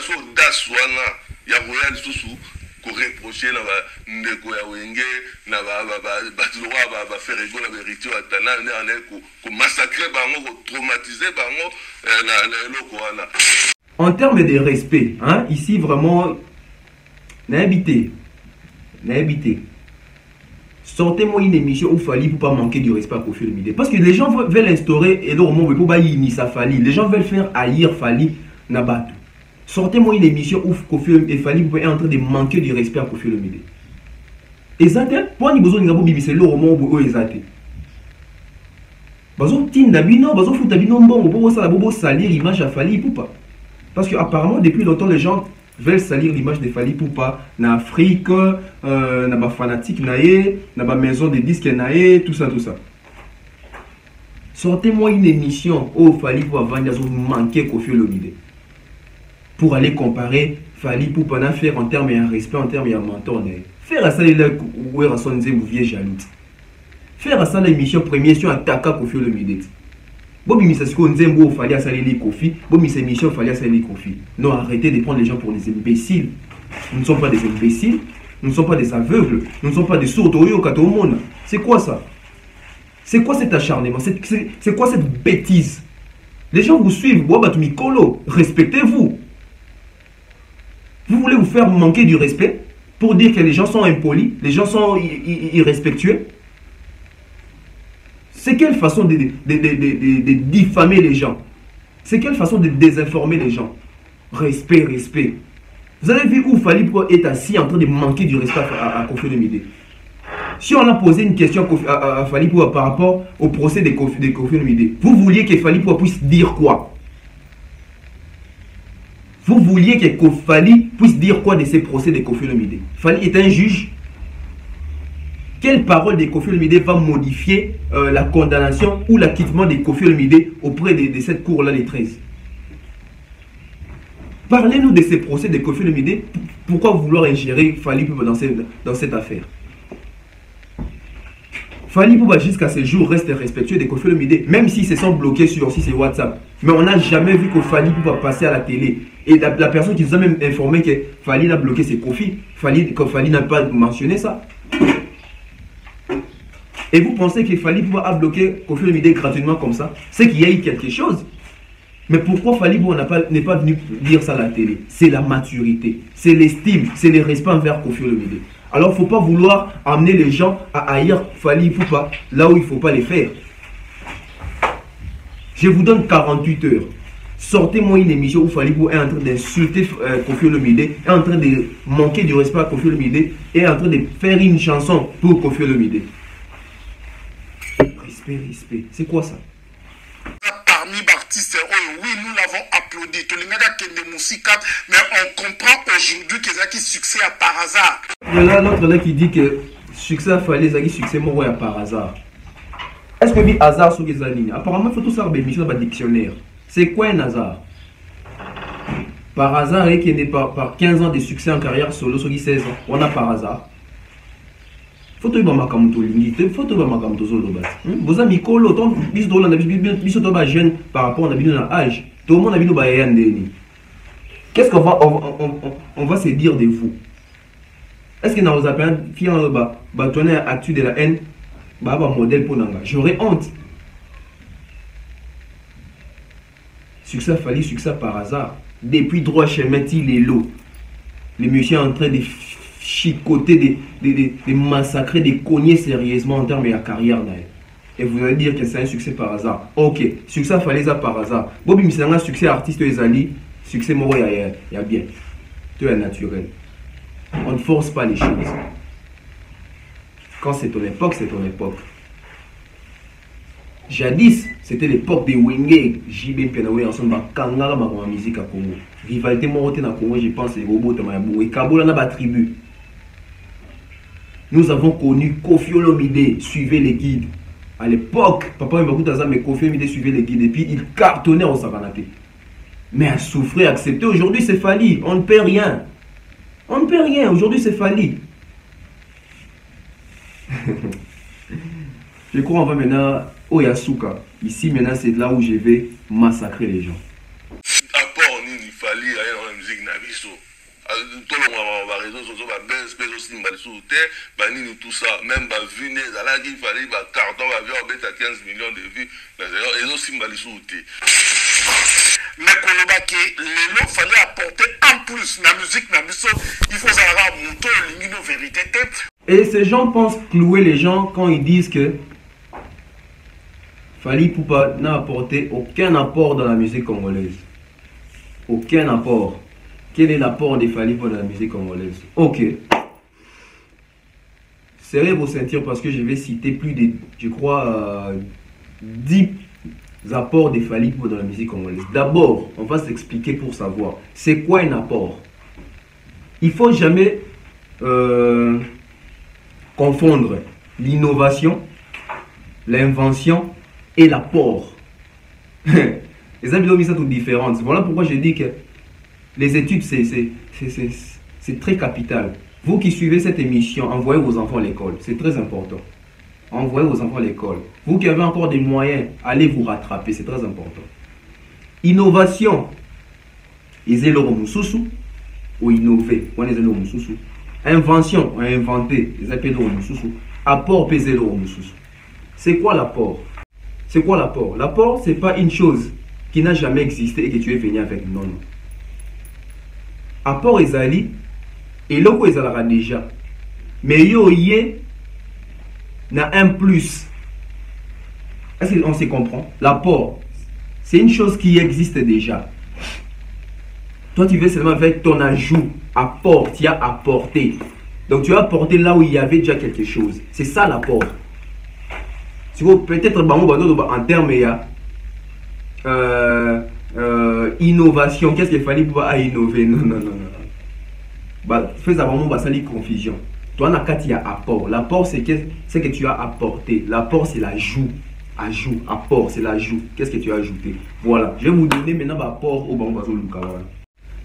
so daswana ya royal susu ko reprocher na ba ndeko ya wenge na ba tuloa ba faire rigoler la vérité atana na ko massacrer bango ko traumatiser bango na loko wana. En termes de respect, hein, ici vraiment n'habité. Sortez-moi une émission où Fally pour pas manquer du respect à Koffi Olomide. Parce que les gens veulent instaurer et donc pour pas y sa Fally. Les gens veulent faire haïr Fally Nabatu. Sortez-moi une émission où Koffi et Fally est en train de manquer du respect à Koffi Olomide. Et ça, pour nous besoin de nous c'est le roman où ils ont. Bazo tinda bino, bazo futa bino mbongo pour ça la bobo salir l'image à Fally Ipupa. Parce que apparemment depuis longtemps les gens veulent salir l'image de Fally Ipupa na Afrique, na ba fanatique naé, na ba maison de disques naé, tout ça. Sortez-moi une émission où Fally Ipupa vendre manquer Koffi Olomide. Pour aller comparer Fally Ipupa na faire en termes de respect, en termes de mentor. Faire à ça les où est son vous vieux jaloux. Faire à ça l'émission première sur attaquer Koffi Olomide. Bobi Misasiko Nzembo fallait salir Koffi, Bobi cette émission fallait salir Koffi. Non, arrêtez de prendre les gens pour des imbéciles. Nous ne sommes pas des imbéciles, nous ne sommes pas des aveugles, nous ne sommes pas des sourds au monde. C'est quoi ça? C'est quoi cet acharnement? C'est quoi cette bêtise? Les gens vous suivent, respectez-vous. Vous voulez vous faire manquer du respect pour dire que les gens sont impolis, les gens sont irrespectueux? C'est quelle façon de diffamer les gens? C'est quelle façon de désinformer les gens? Respect. Vous avez vu où Fally Ipupa est assis en train de manquer du respect à Koffi Olomide? Si on a posé une question à Fally Ipupa par rapport au procès de Koffi Olomide, vous vouliez que Fally Ipupa puisse dire quoi? Vous vouliez que Fally puisse dire quoi de ces procès de Koffi Olomide? Fally est un juge. Quelle parole de Koffi Olomide va modifier la condamnation ou l'acquittement de Koffi Olomide auprès de cette cour-là, les 13? Parlez-nous de ces procès de Koffi Olomide. Pourquoi vouloir ingérer Fally Ipupa dans cette affaire? Fally Ipupa jusqu'à ce jour reste respectueux de Koffi Olomide, même s'ils se sont bloqués sur WhatsApp. Mais on n'a jamais vu que Fally Ipupa passer à la télé. Et la personne qui nous a même informé que Fally a bloqué ses Koffi, que Fally n'a pas mentionné ça. Et vous pensez que Fally Ipupa a bloqué Koffi Olomide gratuitement comme ça? C'est qu'il y a eu quelque chose. Mais pourquoi Fally Ipupa n'est pas venu dire ça à la télé? C'est la maturité, c'est l'estime, c'est le respect envers Koffi Olomide. Alors il ne faut pas vouloir amener les gens à haïr Fally Ipupa là où il ne faut pas les faire. Je vous donne 48 heures. Sortez-moi une émission où Fally Ipupa est en train d'insulter Koffi Olomide, est en train de manquer du respect à Koffi Olomide, est en train de faire une chanson pour Koffi Olomide. Respect. C'est quoi ça? Parmi les artistes, oui, nous l'avons applaudi. Mais on comprend aujourd'hui que c'est un succès à par hasard. Il y a l'autre là qui dit que succès à Fally, c'est un succès à par hasard. Est-ce que dit hasard sur les années? Apparemment, il faut tout ça dans le dictionnaire. C'est quoi un hasard? Par hasard, et qui n'est pas par 15 ans de succès en carrière solo, sur 16 ans, on a par hasard. Faut que vous avez Mikolo, jeune par rapport à l'âge. Tout le monde a vu qu'est-ce qu'on va se dire de vous? Est-ce que dans vos appels, si on va tourner actu de la haine, modèle pour Nanga? J'aurais honte. Succès Fally, succès par hasard. Depuis droit chez Meti, les lots. Les messieurs en train de chicoter, de massacrer, de cogner sérieusement en termes de carrière. Et vous allez dire que c'est un succès par hasard. Ok, succès Fally ça par hasard. Bobby Misanga, succès artiste Ezali, succès Moro, il y a bien. Tout est naturel. On ne force pas les choses. Quand c'est ton époque, c'est ton époque. Jadis, c'était l'époque des Wenge, JB Penawe, ensemble, Kangara, ma musique à Congo. Rivalité Moroté dans Congo, je pense, les robots, et Kabola n'a pas tribu. Nous avons connu Koffi Olomide, suivez les guides. À l'époque, papa m'a dit mais Koffi Olomide suivait les guides et puis il cartonnait au Savanaté. Mais à souffrir, accepter, aujourd'hui c'est Fally, on ne perd rien. On ne perd rien, aujourd'hui c'est Fally. Je crois qu'on va maintenant au Yasuka. Ici maintenant c'est là où je vais massacrer les gens. Apport ni Fally dans la musique Naviso. Tout le monde va réseau sur la baisse, mais aussi tout ça, même va venir, il fallait carton va avoir 15 millions de vues, et aussi mais il fallait apporter en plus la musique, il faut savoir monter une vérité. Et ces gens pensent clouer les gens quand ils disent que Fally Ipupa n'a apporté aucun apport dans la musique congolaise. Aucun apport. Quel est l'apport de Fally Ipupa dans la musique congolaise? Ok. Serrez vos ceintures parce que je vais citer plus de, je crois, 10 apports des Fally Ipupa dans la musique congolaise. D'abord, on va s'expliquer pour savoir c'est quoi un apport. Il ne faut jamais confondre l'innovation, l'invention et l'apport. Les amis sont toutes différentes. Voilà pourquoi je dis que les études, c'est très capital. Vous qui suivez cette émission, envoyez vos enfants à l'école. C'est très important. Envoyez vos enfants à l'école. Vous qui avez encore des moyens, allez vous rattraper. C'est très important. Innovation. Ou innover. Invention. Inventer. Apport. C'est quoi l'apport? C'est quoi l'apport? L'apport, c'est pas une chose qui n'a jamais existé et que tu es venu avec. Non, non. Apport ezali et loko ezalara déjà. Mais yo yé na un plus. Est-ce qu'on se comprend? L'apport, c'est une chose qui existe déjà. Toi, tu veux seulement avec ton ajout, apport, tu as apporté. Donc, tu as apporté là où il y avait déjà quelque chose. C'est ça l'apport. Peut-être en termes innovation, qu'est-ce qu'il fallait pour innover? Non, non, non, non. Fais vraiment ça les confusion. Toi, il y a apport. L'apport, c'est que tu as apporté. L'apport, c'est l'ajout. Ajout, apport, c'est l'ajout. Qu'est-ce que tu as ajouté? Voilà. Je vais vous donner maintenant l'apport au Bambazo Luka.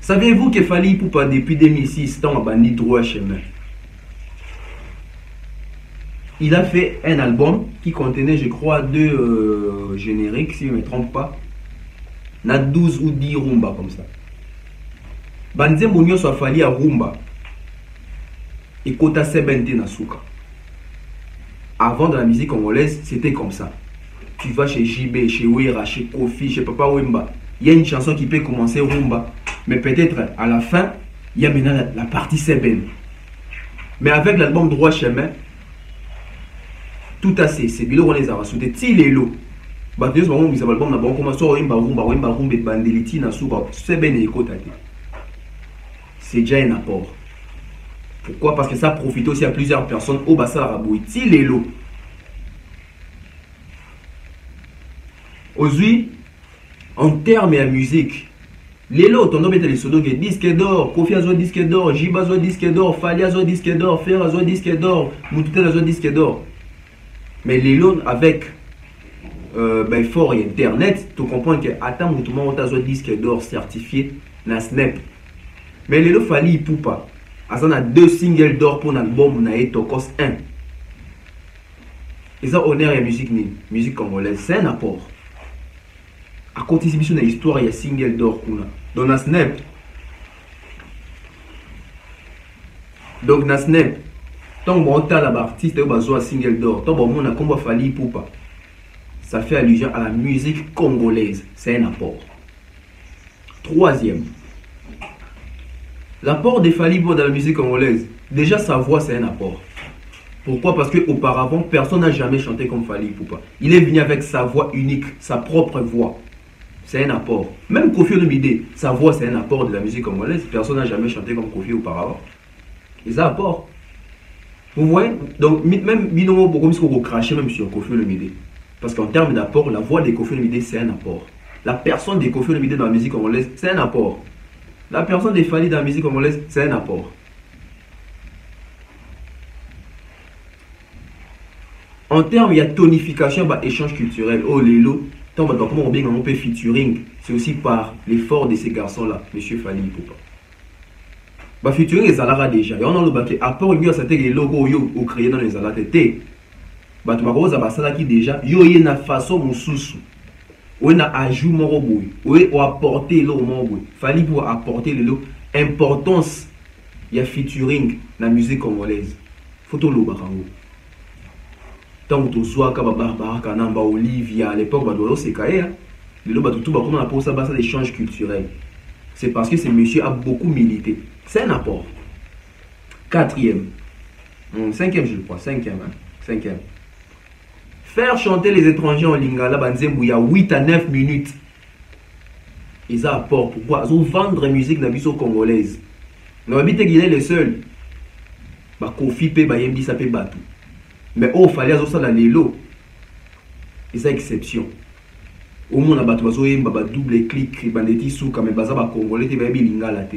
Savez-vous que Fally Ipupa depuis 2006, tant bandit droit chemin? Il a fait un album qui contenait, je crois, 2 génériques, si je ne me trompe pas. Il y a 12 ou 10 rumba comme ça. Banzem Bounio soit Fally à rumba. Et Kota Sebente Nasuka. Avant, dans la musique congolaise, c'était comme ça. Tu vas chez JB, chez Wera, chez Kofi, chez Papa Wemba. Il y a une chanson qui peut commencer rumba. Mais peut-être à la fin, il y a maintenant la partie Seben. Mais avec l'album Droit Chemin, tout à c'est bilo on les a rassouté tilelo ba deux moments ils album na bon commence au imba rumba bandeliti na souba c'est ben écoute. C'est déjà un apport. Pourquoi? Parce que ça profite aussi à plusieurs personnes au basa rabouille tilelo. Aujourd'hui en termes de musique les lots on doit mettre les sodos que disque d'or, Kofi a disque d'or, Jiba a disque d'or, Fally a disque d'or, Fer a disque d'or, Moututel a disque d'or. Mais les lots avec fort et internet, tu comprends que attends mon un disque d'or certifié na Snap. Mais les lots Fally Ipupa, on a 2 singles d'or pour l'album na Etokos 1. Et ça honneur et musique congolaise, c'est un apport. À côté de la histoire, il y a single d'or dans la Snap. Donc na Snap. Tant que l'artiste a un single d'or, tant que a comme Fally Ipupa, ça fait allusion à la musique congolaise. C'est un apport. Troisième, l'apport de Fally Ipupa dans la musique congolaise. Déjà, sa voix, c'est un apport. Pourquoi? Parce qu'auparavant, personne n'a jamais chanté comme Fally Ipupa. Il est venu avec sa voix unique, sa propre voix. C'est un apport. Même Kofi Olomide, sa voix, c'est un apport de la musique congolaise. Personne n'a jamais chanté comme Kofi auparavant. Et ça apporte. Vous voyez? Donc, même Binomo, beaucoup plus qu'on crache même sur Kofi Olomide. Parce qu'en termes d'apport, la voix de Kofi Olomide, c'est un apport. La personne de Kofi Olomide dans la musique congolaise, c'est un apport. La personne de Fally dans la musique congolaise, c'est un apport. En termes, il y a tonification, échange culturel. Oh, Lélo, comment on peut featuring? C'est aussi par l'effort de ces garçons-là, monsieur Fally Ipupa. Featuring les alara déjà. Et on a le baquet. Apport, il y a certains logos au créé dans les alara. Tu vas qui déjà. Yo y na façon moussous. Ou na ajout moroboui. Ou apporter l'eau moroboui. Fally pour apporter l'eau. Importance. Il y a featuring dans la musique congolaise. Photo l'eau barango. Tant que tu sois Barbara Kanamba, Olivia, à l'époque, c'est Kaé. Le tout comme on appelle ça, c'est l'échange culturel. C'est parce que ce monsieur a beaucoup milité. C'est un apport. Quatrième. Cinquième, je crois. Cinquième. Faire chanter les étrangers en lingala, il y a 8 à 9 minutes. Ils ont apport. Pourquoi? Ils ont vendre la musique dans la musique congolaise. Nous avons dit qu'il est le seul. Kofi, Yembi, ça peut battre. Mais il fallait ça dans les lots. Et ça exception. Au moins, on a double clic, bandeti sous, quand même, baza ba congolais, te ba lingala te.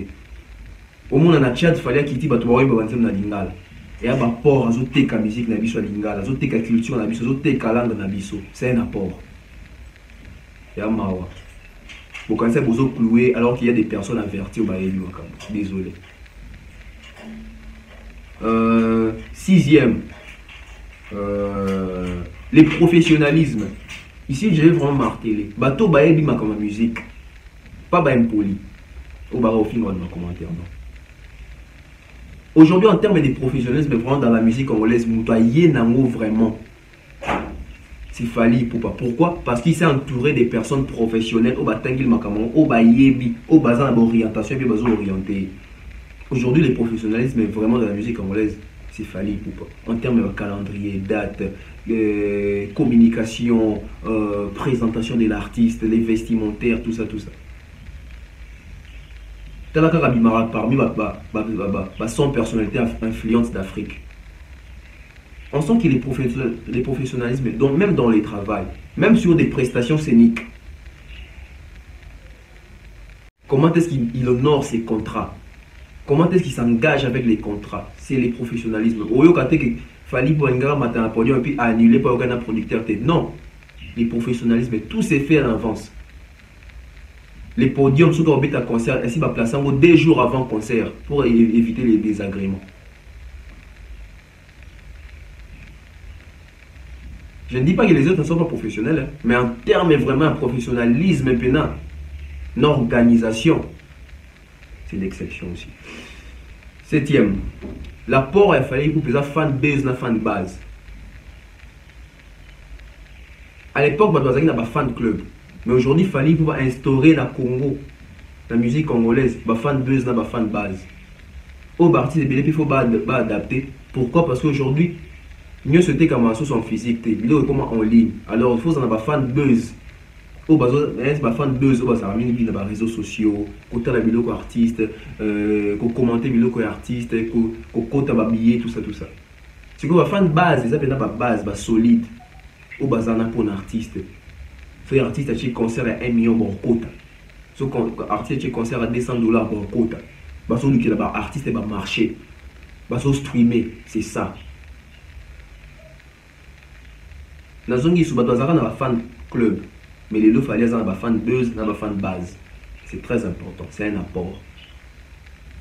Au moins, on a Tchad, fallait qu'il ba tuwa ba banzem na lingala. Et à ba port, azo teka musique na biso lingala, azo teka culture na biso, azo teka langue na biso. C'est un apport. Et à mawa. Vous commencez à vous clouer alors qu'il y a des personnes averties au bailli. Désolé. Sixième. Les professionnalismes. Ici, je vais vraiment marteler. Bateau baebi ma comme musique. Pas bain poli. Au bar au film dans le commentaire. Aujourd'hui, en termes de professionnalisme, vraiment dans la musique congolaise, Moutaye Nango vraiment. C'est Fally Ipupa. Pourquoi? Parce qu'il s'est entouré des personnes professionnelles. Au batangil makamon, au bayebi, au bazan d'orientation, et bazo orienté. Aujourd'hui, le professionnalisme vraiment dans la musique congolaise, c'est Fally Ipupa. En termes de calendrier, date, communication, présentation de l'artiste, les vestimentaires, tout ça, tout ça. Parmi 100 personnalités influentes d'Afrique. On sent qu'il est les professionnalismes, donc même dans les travails, même sur des prestations scéniques. Comment est-ce qu'il honore ses contrats? Comment est-ce qu'il s'engage avec les contrats? C'est les professionnalismes. Au lieu que Fally Ipupa matin un podium et puis annuler par aucun producteur. Non, les professionnalismes, tout s'est fait à l'avance. Les podiums sont au à concert, ainsi va placer en 2 jours avant le concert pour éviter les désagréments. Je ne dis pas que les autres ne sont pas professionnels, hein, mais en termes vraiment de professionnalisme et une organisation, c'est l'exception aussi. Septième, l'apport a fallu pour les fan base na fan base. À l'époque, il y avait un fan club, mais aujourd'hui, il fallait pouvoir instaurer la Congo, la musique congolaise, un fan base na fan base. Au parti de BDP, il faut adapter. Pourquoi? Parce qu'aujourd'hui, mieux c'était comme sur son physique, il est comment en ligne. Alors il faut en avoir fan buzz. Au bas, fan buzz, au bas, ça ramène les réseaux sociaux, côté la vidéo artiste, commenter vidéo artiste, côté billet, tout ça, tout ça. C'est que fan base, ils appellent la base, solide. Au bas, on a pour un artiste. Si l'artiste a un concert à 1 million de quota. Si l'artiste a un concert à $200 de quota. Parce que l'artiste va marcher. Parce que streamer, c'est ça. Dans un qui un fan club, mais les deux fallait avoir un fan buzz, un fan base. C'est très important, c'est un apport.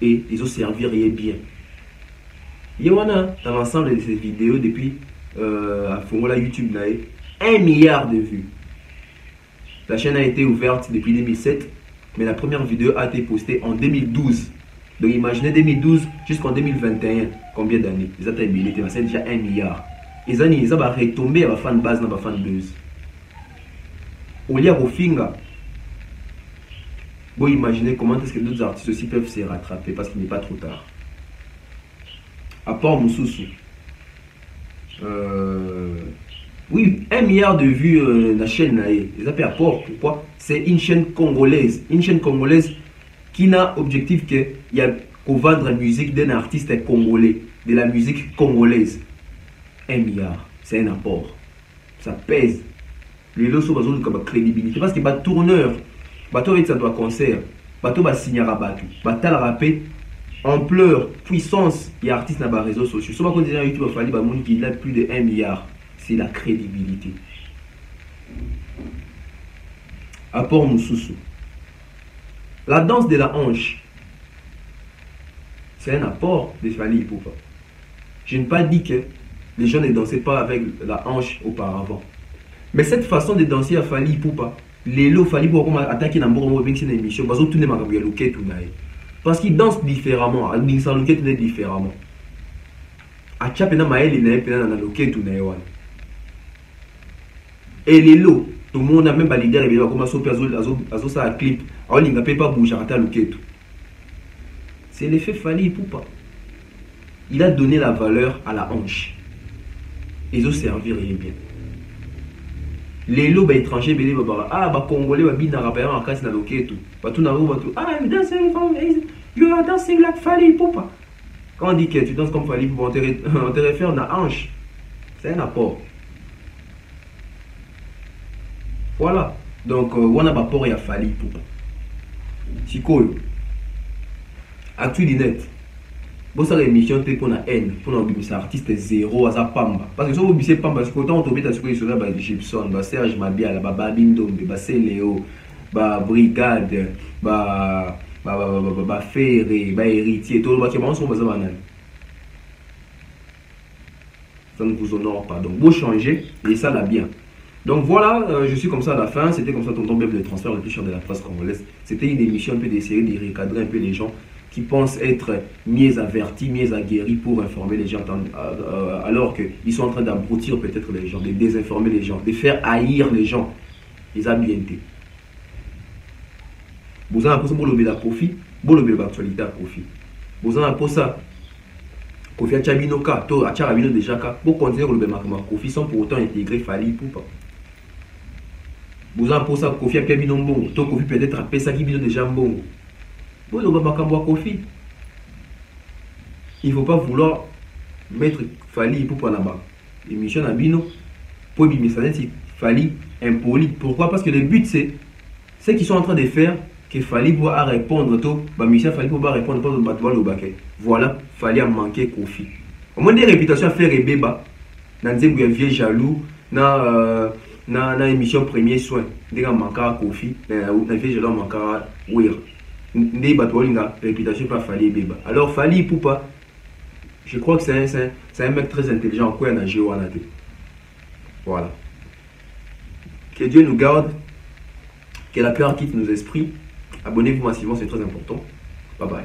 Et ils ont servi bien. Il y a dans l'ensemble de ces vidéos depuis à Fongola YouTube 1 milliard de vues. La chaîne a été ouverte depuis 2007, mais la première vidéo a été postée en 2012. Donc imaginez 2012 jusqu'en 2021, combien d'années? Ils ont c'est déjà 1 milliard. Ils ont retombé à la fan base, à la fan buzz. Au lieu de Finga, vous imaginez comment est-ce que d'autres artistes aussi peuvent se rattraper parce qu'il n'est pas trop tard. À part Moussoussou. Oui, 1 milliard de vues la chaîne. Ils appellent apport. Pourquoi? C'est une chaîne congolaise. Une chaîne congolaise qui n'a objectif que vendre la musique d'un artiste congolais, de la musique congolaise. 1 milliard, c'est un apport. Ça pèse. Les lots sont besoin de crédibilité. Parce que les tourneurs, les ça doit concert, les signer à Batou, les rapper, ampleur, puissance, il y a artistes dans les réseaux sociaux. Si on va dire YouTube, il a plus de 1 milliard. C'est la crédibilité. Apport Moussoussou. La danse de la hanche, c'est un apport de Fally Ipupa. Je n'ai pas dit que les gens ne dansaient pas avec la hanche auparavant. Mais cette façon de danser à Fally Ipupa, les lots Fally Ipupa attaquer dans une émission, parce qu'ils dansent différemment, ils dansent différemment. Et les lots, tout le monde a même pas l'idée de commencer à faire un clip. Alors il n'a pas bougé à Loketo. C'est l'effet Fally Ipupa. Il a donné la valeur à la hanche. Ils ont servi rien bien. Les lots étrangers, Congolais, you are dancing like Fally Ipupa. Quand on dit que tu danses comme Fally Ipupa, on te réfère à la hanche. C'est un apport. Voilà. Donc, on a rapport à Fally Ipupa. Sikoyo. Actuellement net. Bon, ça l'émission pour la haine, pour un artiste zéro à sa pamba. Parce que si vous avez pamba, parce que quand on tombe à ce que sur la Gibson, Serge Mabia, Babindombe, Léo, Brigade, Ferré, Héritier, tout le monde sont basés en ça ne vous honore pas. Donc, vous changez et ça l'a bien. Donc voilà, je suis comme ça à la fin. C'était comme ça tonton Beb, le transfert le plus cher de la presse congolaise. C'était une émission un peu d'essayer de recadrer un peu les gens qui pensent être mieux avertis, mieux aguerris pour informer les gens, alors qu'ils sont en train d'abrutir peut-être les gens, de désinformer les gens, de faire haïr les gens. Ils ont bien été. Vous avez pour le la profit, vous avez l'actualité à profit. Vous avez pour ça. Kofi a Chabinoka, to a Charabino déjà pour continuer le Bemakama Kofi sans pour autant intégrer Fally Ipupa. Vous avez pour ça Kofi a Piabino Mbongo, to Kofi peut-être a Pesa Kibino déjà Mbongo. Bon, le Bemakama Kofi. Il ne faut pas vouloir mettre Fally Ipupa là-bas. Émission à Bino, pour lui, mais ça c'est Fally impoli. Pourquoi? Parce que le but c'est ce qu'ils sont en train de faire. Que Fally pouvoir répondre tout, Michel Fally pouvoir répondre pas de le baquet. Voilà, Fally a manqué Kofi. Au moins des réputations à faire et béba. Dans des vieux jaloux, dans émission premier soin, des gens manquent Kofi, dans vieux jaloux manquent Ouir. Des batoualinga, réputation pas Fally béba. Alors Fally Ipupa, je crois que c'est un mec très intelligent, quoi, dans Géo Anate. Voilà. Que Dieu nous garde, que la peur quitte nos esprits. Abonnez-vous massivement, c'est très important. Bye bye.